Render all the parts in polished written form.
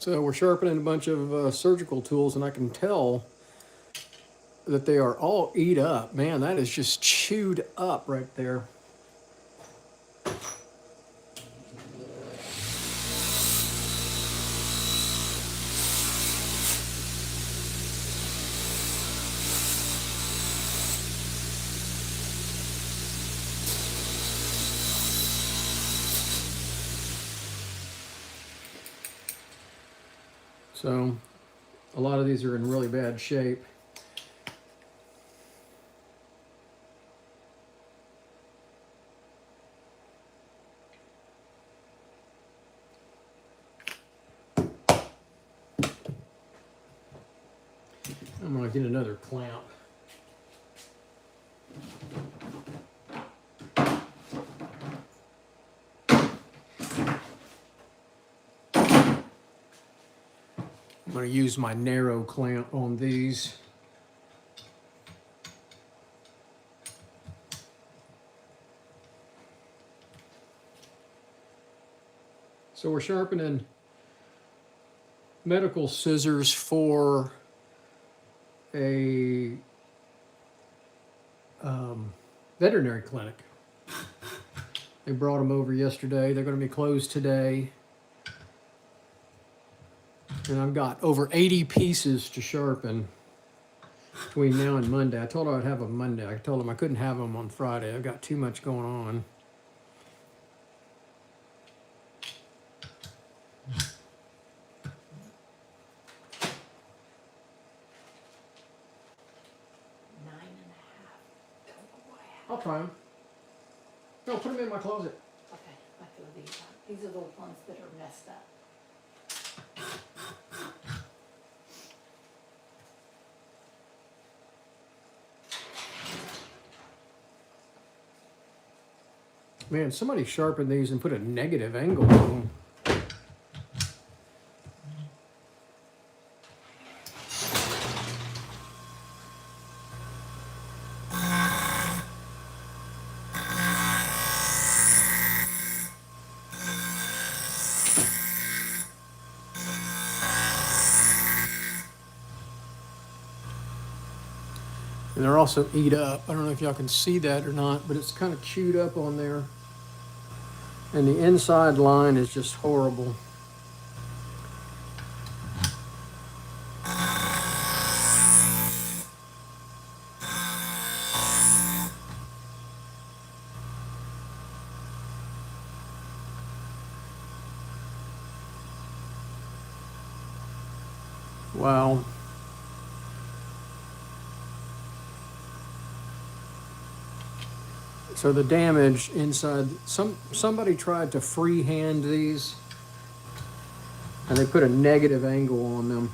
So we're sharpening a bunch of surgical tools, and I can tell that they are all eat up. Man, that is just chewed up right there. So a lot of these are in really bad shape. I'm gonna get another clamp. I'm going to use my narrow clamp on these. So we're sharpening medical scissors for a veterinary clinic. They brought them over yesterday. They're going to be closed today. And I've got over 80 pieces to sharpen between now and Monday. I told her I'd have them Monday. I told them I couldn't have them on Friday. I've got too much going on. I'll try them. No, put them in my closet. Okay, I feel these out. These are the ones that are messed up. Man, somebody sharpened these and put a negative angle on them. And they're also eat up. I don't know if y'all can see that or not, but it's kind of chewed up on there. And the inside line is just horrible. Wow. So the damage inside, somebody tried to freehand these and they put a negative angle on them.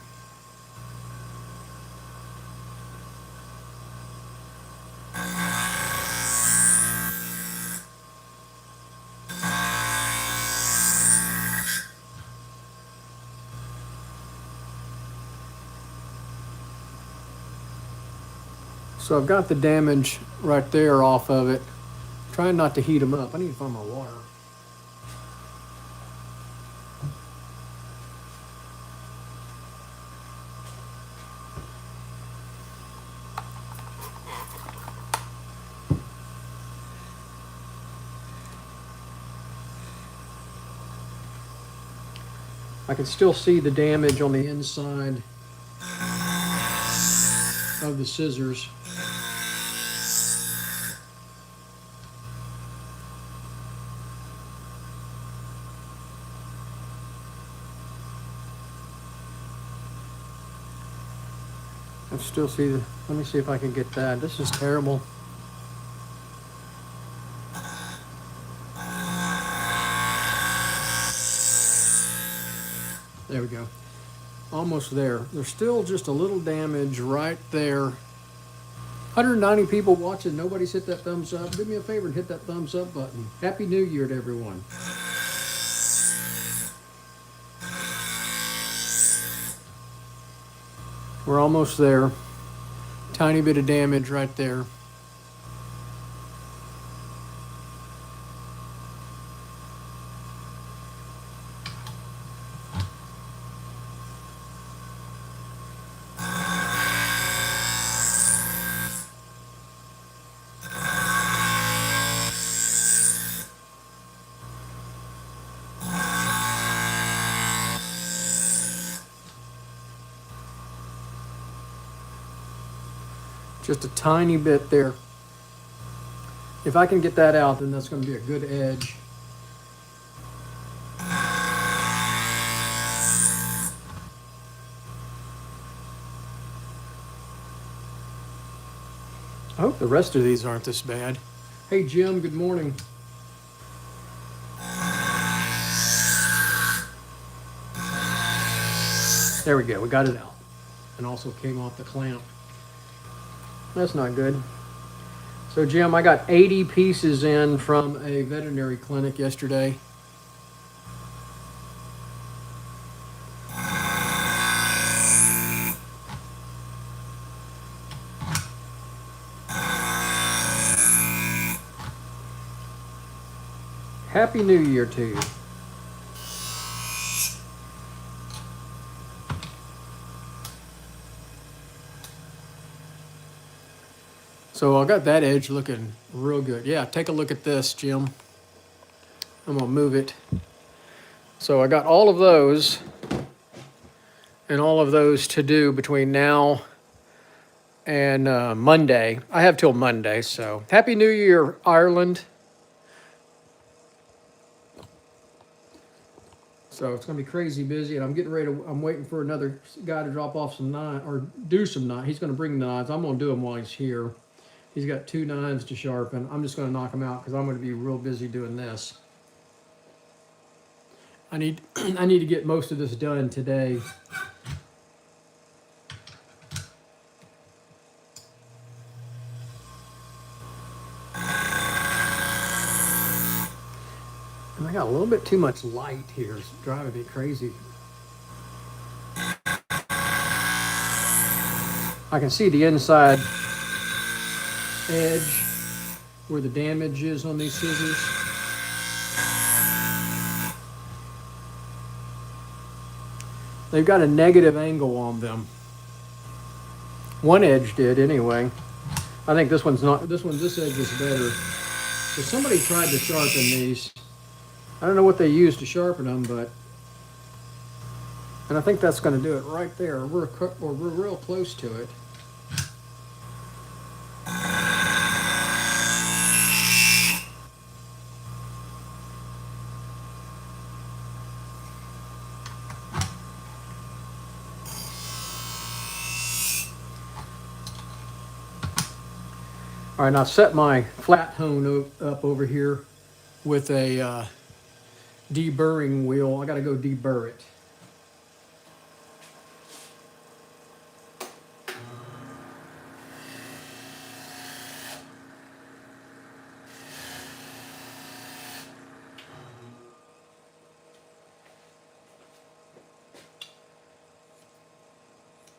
So I've got the damage right there off of it. Trying not to heat them up. I need to find my water. I can still see the damage on the inside of the scissors. I still see the, let me see if I can get that. This is terrible. There we go. Almost there. There's still just a little damage right there. 190 people watching. Nobody's hit that thumbs up. Do me a favor and hit that thumbs up button. Happy New Year to everyone. We're almost there. Tiny bit of damage right there. Just a tiny bit there. If I can get that out, then that's going to be a good edge. I hope the rest of these aren't this bad. Hey Jim, good morning. There we go, we got it out. And also came off the clamp. That's not good. So Jim, I got 80 pieces in from a veterinary clinic yesterday. Happy New Year to you. So I got that edge looking real good. Yeah, take a look at this, Jim. I'm gonna move it. So I got all of those and all of those to do between now and Monday. I have till Monday, so Happy New Year, Ireland. So it's gonna be crazy busy, and I'm getting ready to. I'm waiting for another guy to drop off some knives or do some knives. He's gonna bring the knives. I'm gonna do them while he's here. He's got 2 knives to sharpen. I'm just gonna knock them out because I'm gonna be real busy doing this. I need to get most of this done today. And I got a little bit too much light here. It's driving me crazy. I can see the inside edge where the damage is on these scissors. They've got a negative angle on them. One edge did anyway. I think this one's not. This edge is better. So somebody tried to sharpen these. I don't know what they used to sharpen them, and I think that's going to do it right there. We're real close to it. All right, now set my flat hone up over here with a deburring wheel. I got to go deburr it.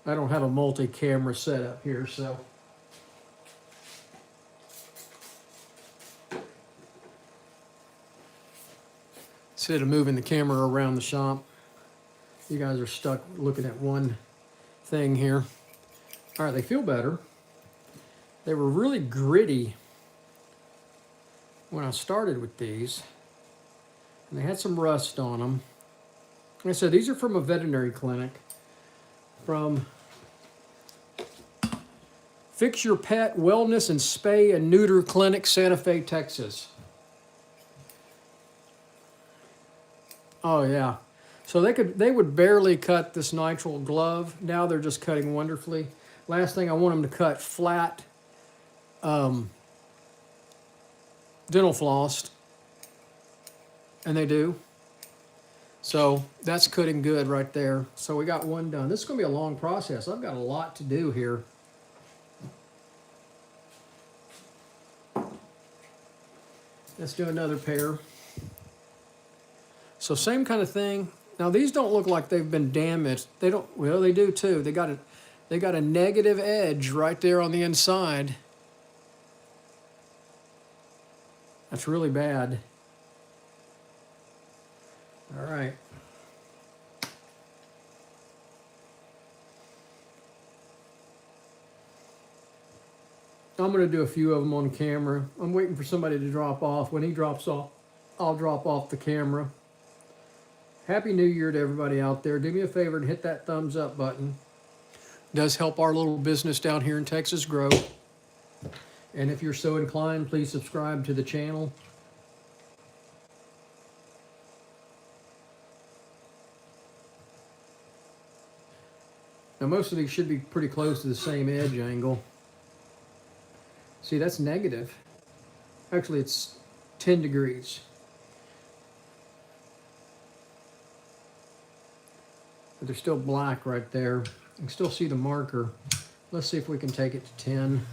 I don't have a multi-camera setup here, so. Instead of moving the camera around the shop, you guys are stuck looking at one thing here. All right, they feel better. They were really gritty when I started with these, and they had some rust on them. Like I said, these are from a veterinary clinic from Fix Your Pet Wellness and Spay and Neuter Clinic, Santa Fe, Texas. Oh yeah, so they would barely cut this nitrile glove. Now they're just cutting wonderfully. Last thing, I want them to cut flat dental floss, and they do. So that's cutting good right there. So we got one done. This is going to be a long process. I've got a lot to do here. Let's do another pair. So same kind of thing. Now these don't look like they've been damaged. They don't. Well, they do too. They got a negative edge right there on the inside. That's really bad. All right. I'm going to do a few of them on camera. I'm waiting for somebody to drop off. When he drops off, I'll drop off the camera. Happy New Year to everybody out there. Do me a favor and hit that thumbs up button. It does help our little business down here in Texas grow. And if you're so inclined, please subscribe to the channel. Now most of these should be pretty close to the same edge angle. See, that's negative. Actually, it's 10 degrees. But they're still black right there. You can still see the marker. Let's see if we can take it to 10.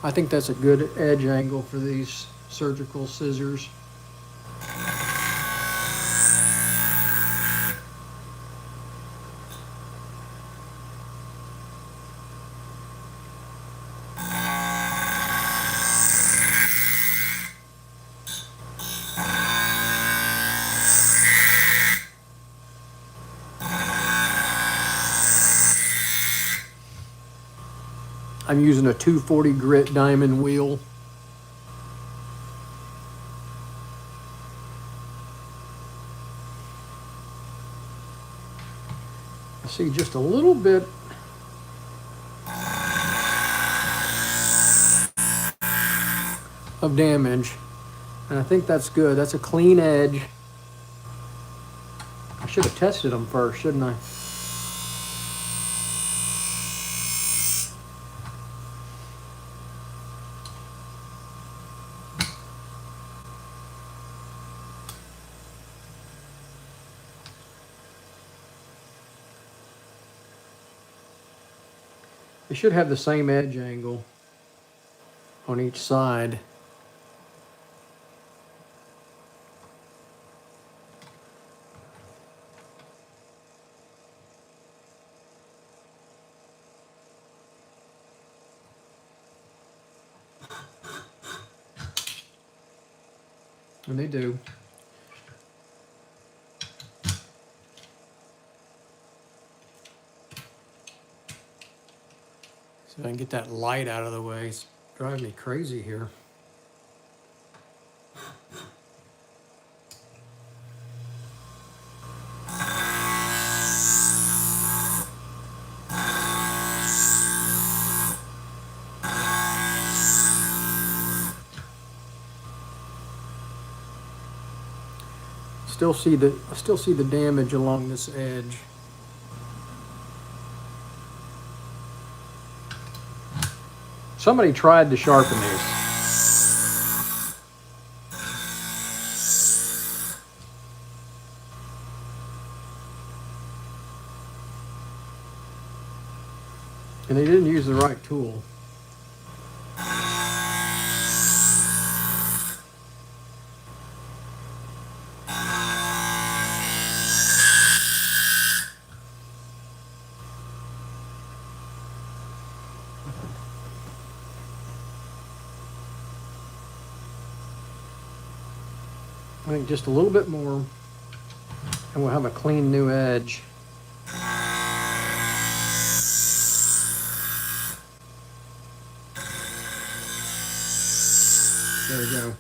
I think that's a good edge angle for these surgical scissors. I'm using a 240 grit diamond wheel. I see just a little bit of damage, and I think that's good. That's a clean edge. I should have tested them first, shouldn't I? It should have the same edge angle on each side. And they do. So I can get that light out of the way. It's driving me crazy here. I still see the damage along this edge. Somebody tried to sharpen these. And they didn't use the right tool. I think just a little bit more, and we'll have a clean new edge. There we go.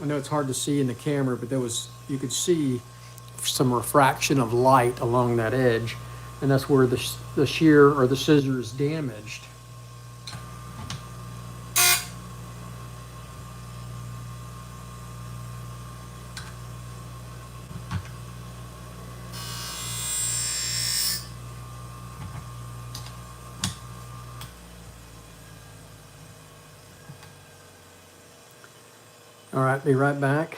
I know it's hard to see in the camera, but you could see some refraction of light along that edge, and that's where the shear or the scissor is damaged. All right, be right back.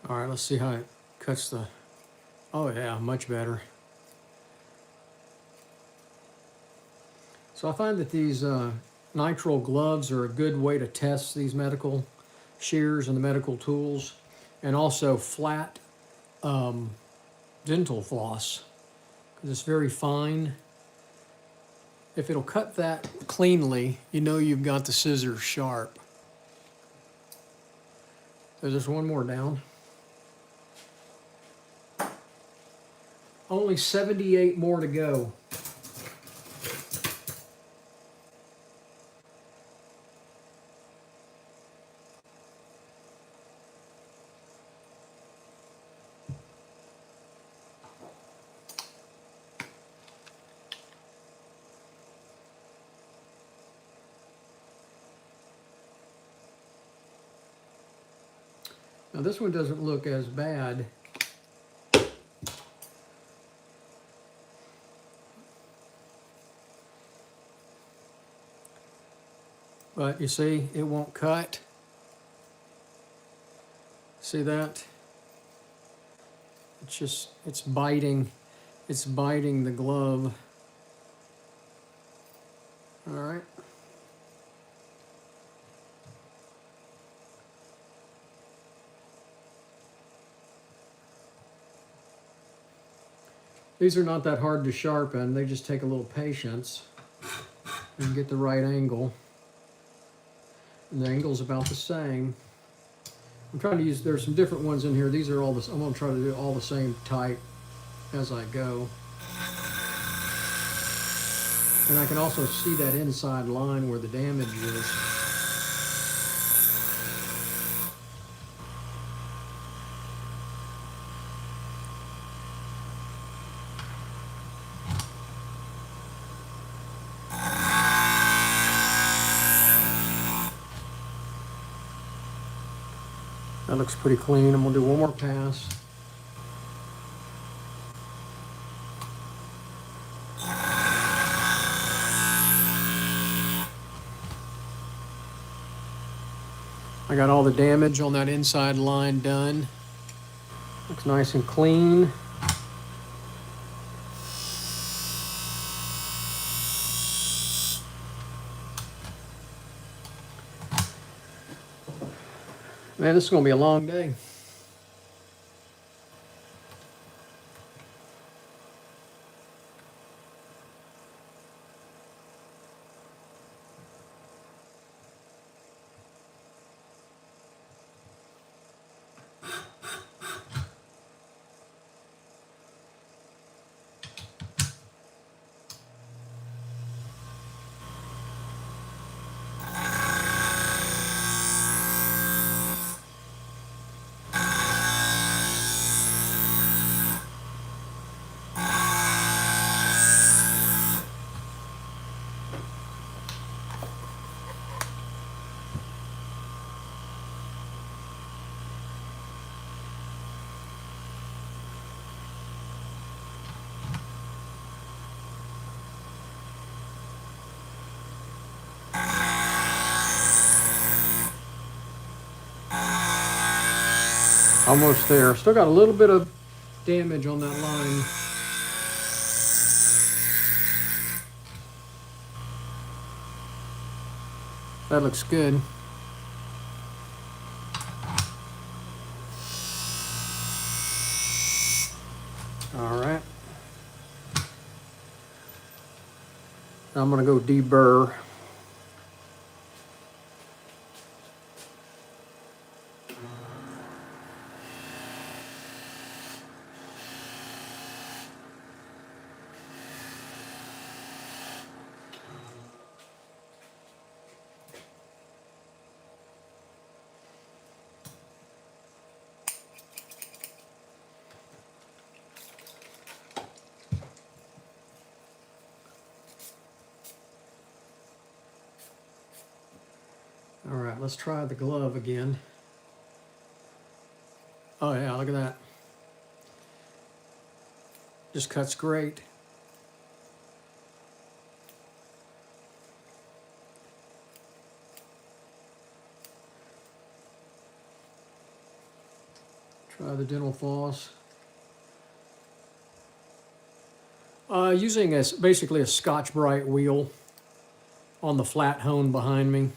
All right, let's see how it cuts the, oh yeah, much better. So I find that these, nitrile gloves are a good way to test these medical shears and the medical tools, and also flat dental floss, because it's very fine. If it'll cut that cleanly, you know you've got the scissors sharp. There's just one more down. Only 78 more to go. Now this one doesn't look as bad. But you see, it won't cut. See that? It's biting the glove. All right. These are not that hard to sharpen. They just take a little patience and get the right angle. And the angle's about the same. I'm trying to use, there's some different ones in here. These are all this, I'm gonna try to do all the same type as I go. And I can also see that inside line where the damage is. That looks pretty clean. I'm gonna do one more pass. I got all the damage on that inside line done. Looks nice and clean. Man, this is gonna be a long day. Almost there. Still got a little bit of damage on that line. That looks good. All right. Now I'm gonna go deburr. All right, let's try the glove again. Oh yeah, look at that. Just cuts great. Try the dental floss. Using basically a Scotch-Brite wheel. on the flat hone behind me.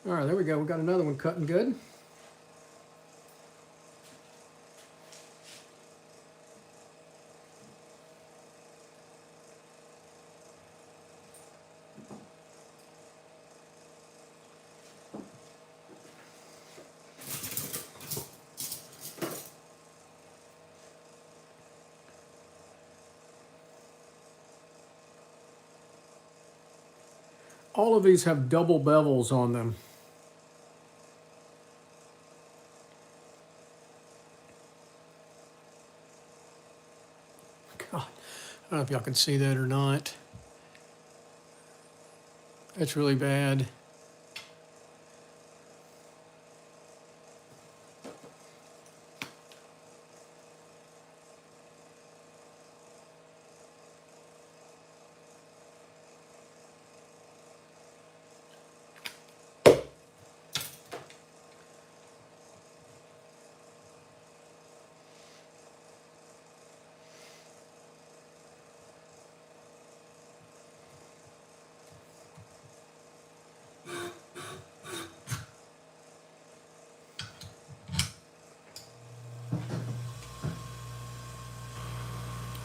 All right, there we go. We got another one cutting good. All of these have double bevels on them. God, I don't know if y'all can see that or not. That's really bad.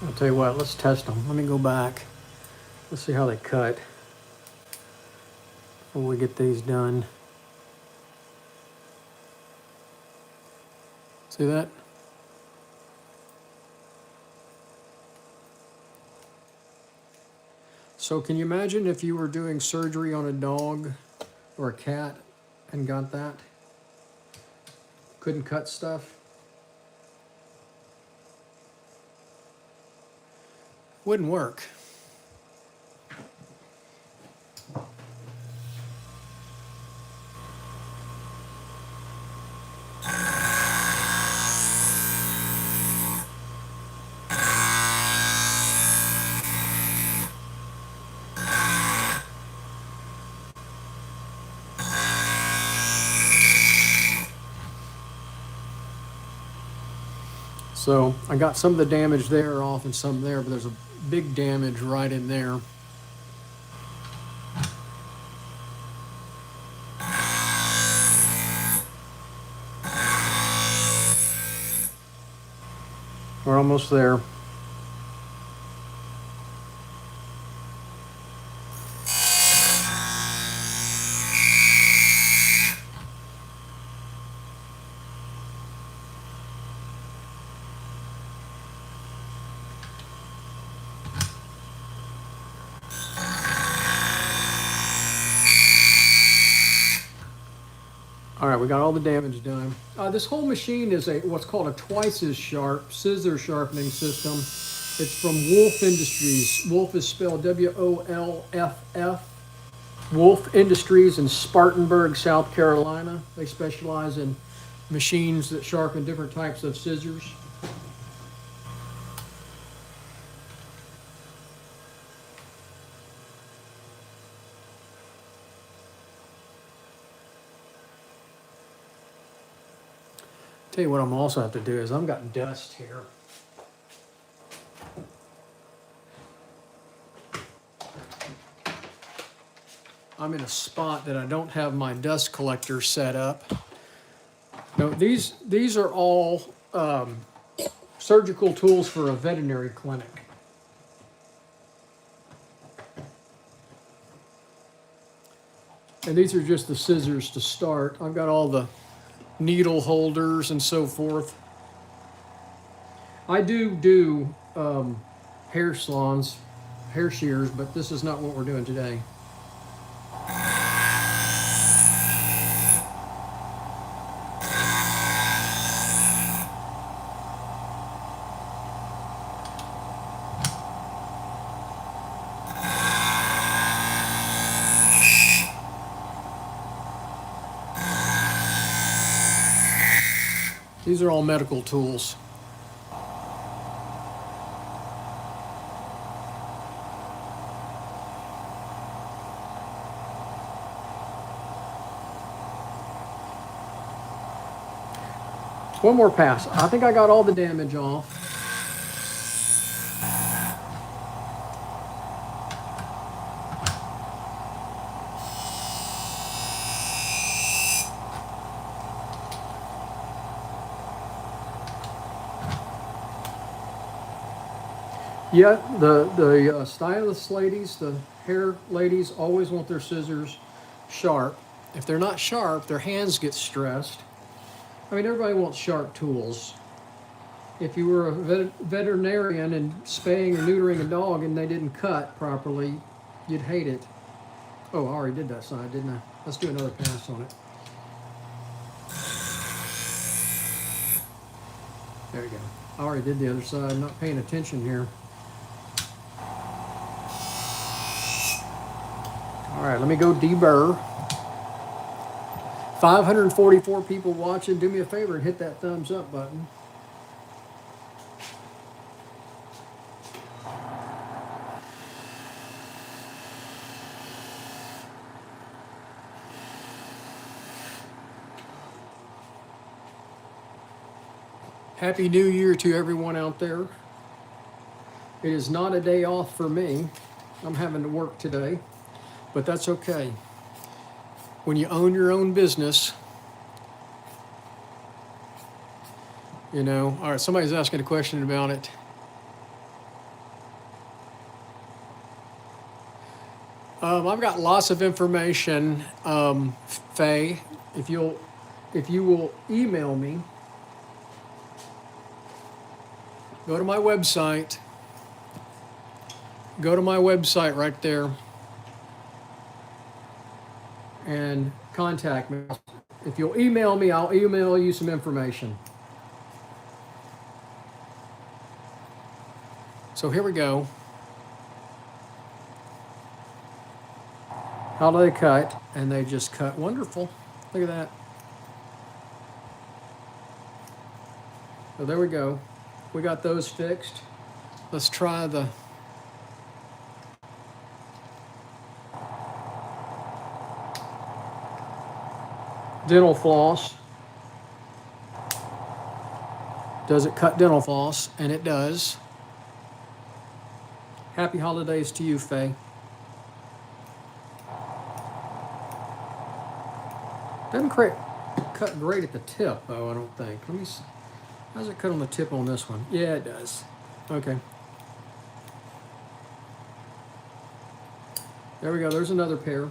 I'll tell you what, let's test them. Let me go back. Let's see how they cut before we get these done. See that? So can you imagine if you were doing surgery on a dog or a cat and got that? Couldn't cut stuff? Wouldn't work. So I got some of the damage there off and some there, but there's a big damage right in there. We're almost there. All right, we got all the damage done. This whole machine is what's called a twice as sharp scissor sharpening system. It's from Wolf Industries. Wolf is spelled W-O-L-F-F. Wolf Industries in Spartanburg, South Carolina. They specialize in machines that sharpen different types of scissors. Tell you what I'm also have to do is I've got dust here. I'm in a spot that I don't have my dust collector set up. No, these are all surgical tools for a veterinary clinic. And these are just the scissors to start. I've got all the needle holders and so forth. I do hair salons, hair shears, but this is not what we're doing today. These are all medical tools. One more pass. I think I got all the damage off. Yeah, the stylist ladies, the hair ladies always want their scissors sharp. If they're not sharp, their hands get stressed. I mean, everybody wants sharp tools. If you were a veterinarian and spaying or neutering a dog and they didn't cut properly, you'd hate it. Oh, I already did that side, didn't I? Let's do another pass on it. There you go. I already did the other side. I'm not paying attention here. All right, let me go deburr. 544 people watching. Do me a favor and hit that thumbs up button. Happy New Year to everyone out there. It is not a day off for me. I'm having to work today, but that's okay. When you own your own business, you know, all right, somebody's asking a question about it. I've got lots of information, Faye. If you will email me, go to my website. Go to my website right there and contact me. If you'll email me, I'll email you some information. So here we go. How do they cut? And they just cut wonderful. Look at that. So there we go. We got those fixed. Let's try the dental floss. Does it cut dental floss? And it does. Happy holidays to you, Faye. Doesn't cut great at the tip, though, I don't think. Let me see. How does it cut on the tip on this one? Yeah, it does. Okay. There we go. There's another pair.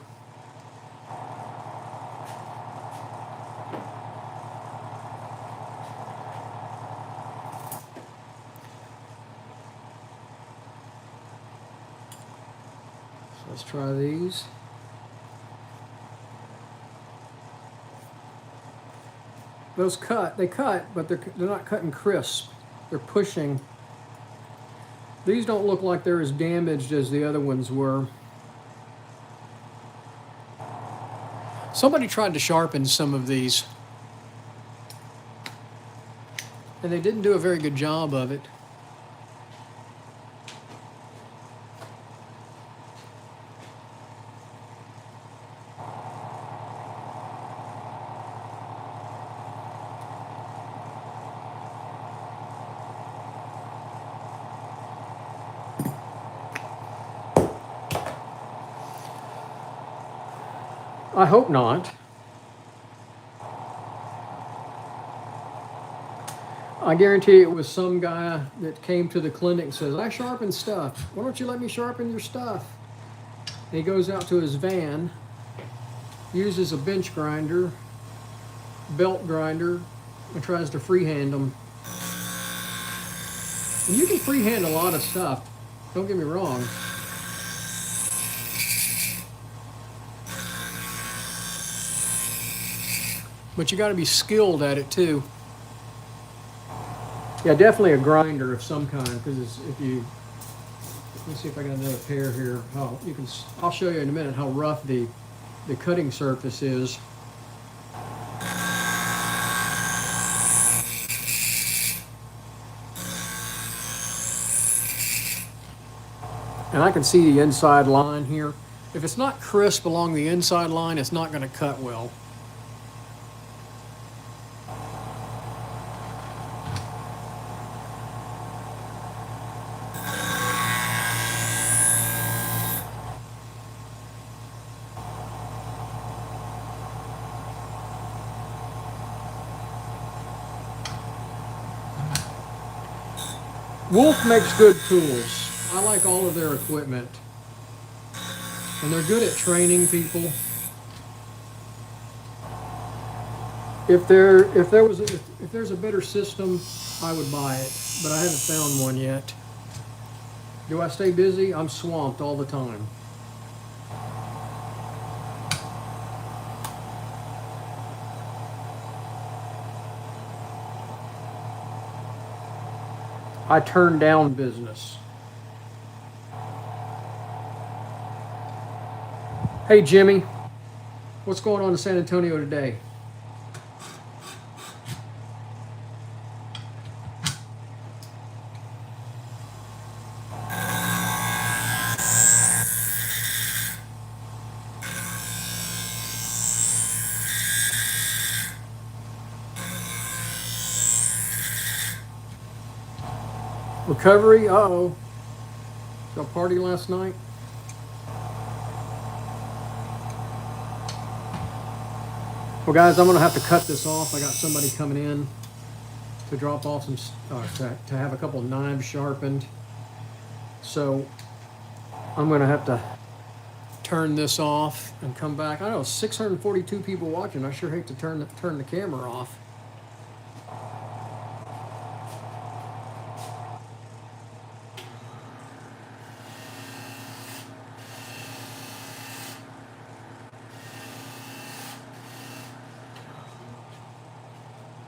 So let's try these. Those cut, they cut, but they're not cutting crisp. They're pushing. These don't look like they're as damaged as the other ones were. Somebody tried to sharpen some of these, and they didn't do a very good job of it. I hope not. I guarantee it was some guy that came to the clinic and says, I sharpen stuff. Why don't you let me sharpen your stuff? And he goes out to his van, uses a bench grinder, belt grinder, and tries to freehand them. And you can freehand a lot of stuff. Don't get me wrong. But you got to be skilled at it too. Yeah, definitely a grinder of some kind, because if you, let's see if I got another pair here. I'll show you in a minute how rough the cutting surface is. And I can see the inside line here. If it's not crisp along the inside line, it's not going to cut well. Wolf makes good tools. I like all of their equipment. And they're good at training people. If there's a better system, I would buy it, but I haven't found one yet. Do I stay busy? I'm swamped all the time. I turn down business. Hey Jimmy, what's going on in San Antonio today? Recovery? Uh-oh. Got a party last night? Well, guys, I'm going to have to cut this off. I got somebody coming in to drop off some, to have a couple knives sharpened. So I'm going to have to turn this off and come back. I know 642 people watching. I sure hate to turn the camera off.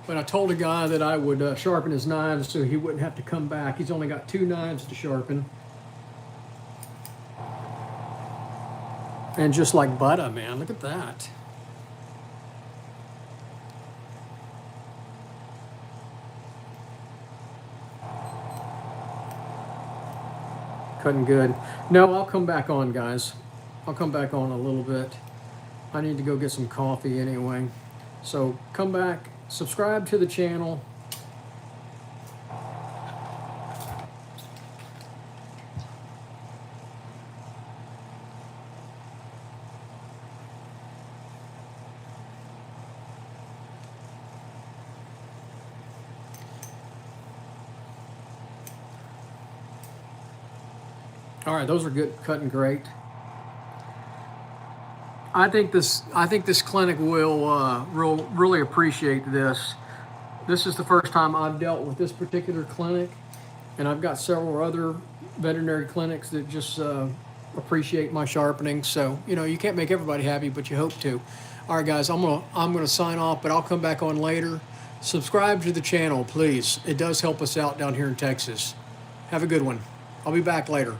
But I told a guy that I would sharpen his knives so he wouldn't have to come back. He's only got 2 knives to sharpen. And just like butter, man, look at that. Cutting good. No, I'll come back on, guys. I'll come back on a little bit. I need to go get some coffee anyway. So come back. Subscribe to the channel. All right, those are good, cutting great. I think this clinic will really appreciate this. This is the first time I've dealt with this particular clinic, and I've got several other veterinary clinics that just appreciate my sharpening. So you can't make everybody happy, but you hope to. All right, guys, I'm gonna sign off, but I'll come back on later. Subscribe to the channel, please. It does help us out down here in Texas. Have a good one. I'll be back later.